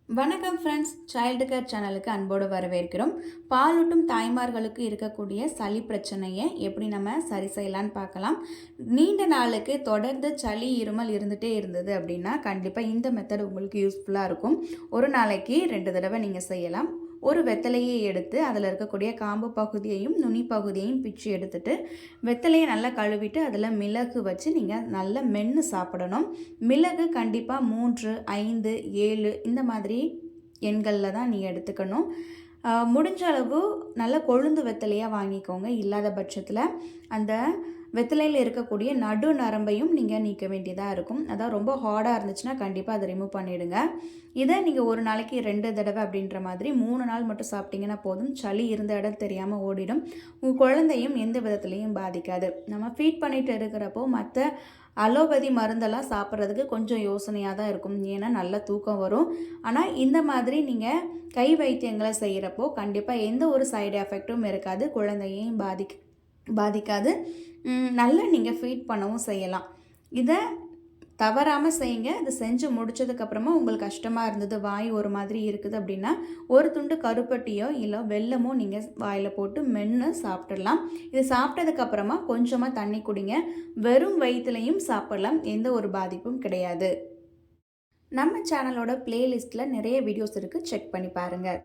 வணக்கம் friends, child care சேனலுக்கு அன்போடு வரவேற்கிறோம். பாலூட்டும் தாய்மார்களுக்கு இருக்கக்கூடிய சளி பிரச்சனையை எப்படி நம்ம சரி செய்யலான்னு பார்க்கலாம். நீண்ட நாளுக்கு தொடர்ந்து சளி இருமல் இருந்துகிட்டே இருந்தது அப்படின்னா கண்டிப்பாக இந்த மெத்தட் உங்களுக்கு யூஸ்ஃபுல்லாக இருக்கும். ஒரு நாளைக்கு 2 தடவை நீங்கள் செய்யலாம். ஒரு வெத்தலையை எடுத்து அதில் இருக்கக்கூடிய காம்பு பகுதியையும் நுனி பகுதியையும் பிச்சு எடுத்துட்டு வெத்தலையை நல்லா கழுவிட்டு அதில் மிளகு வச்சு நீங்கள் நல்லா மென்று சாப்பிடணும். மிளகு கண்டிப்பாக 3, 5, 7 இந்த மாதிரி எண்களில் தான் நீங்கள் எடுத்துக்கணும். முடிஞ்ச அளவு நல்ல கொழுந்து வெத்தலையாக வாங்கிக்கோங்க. இல்லாத பட்சத்தில் அந்த வெத்தலையில் இருக்கக்கூடிய நடு நரம்பையும் நீங்கள் நீக்க வேண்டியதாக இருக்கும். அதாவது ரொம்ப ஹார்டாக இருந்துச்சுன்னா கண்டிப்பாக அதை ரிமூவ் பண்ணிவிடுங்க. இதை நீங்கள் ஒரு நாளைக்கு 2 தடவை அப்படின்ற மாதிரி 3 நாள் மட்டும் சாப்பிட்டிங்கன்னா போதும். சளி இருந்த இடம் தெரியாமல் ஓடிடும். உங்கள் குழந்தையும் எந்த விதத்துலையும் பாதிக்காது. நம்ம ஃபீட் பண்ணிட்டு இருக்கிறப்போ மற்ற அலோபதி மருந்தெல்லாம் சாப்பிட்றதுக்கு கொஞ்சம் யோசனையாக தான் இருக்கும். ஏன்னா நல்ல தூக்கம் வரும். ஆனால் இந்த மாதிரி நீங்கள் கை வைத்தியங்களை செய்கிறப்போ கண்டிப்பாக எந்த ஒரு சைடு எஃபெக்ட்டும் இருக்காது. குழந்தையையும் பாதிக்காது. நல்லா நீங்கள் ஃபீட் பண்ணவும் செய்யலாம். இதை தவறாமல் செய்யுங்க. இதை செஞ்சு முடித்ததுக்கப்புறமா உங்களுக்கு கஷ்டமாக இருந்தது, வாய் ஒரு மாதிரி இருக்குது அப்படின்னா ஒரு துண்டு கருப்பட்டியோ இல்லை வெல்லமோ நீங்கள் வாயில் போட்டு மென்று சாப்பிட்றலாம். இது சாப்பிட்டதுக்கப்புறமா கொஞ்சமாக தண்ணி குடிங்க. வெறும் வயிற்றுலையும் சாப்பிடலாம். எந்த ஒரு பாதிப்பும் கிடையாது. நம்ம சேனலோட பிளேலிஸ்ட்டில் நிறைய வீடியோஸ் இருக்குது, செக் பண்ணி பாருங்கள்.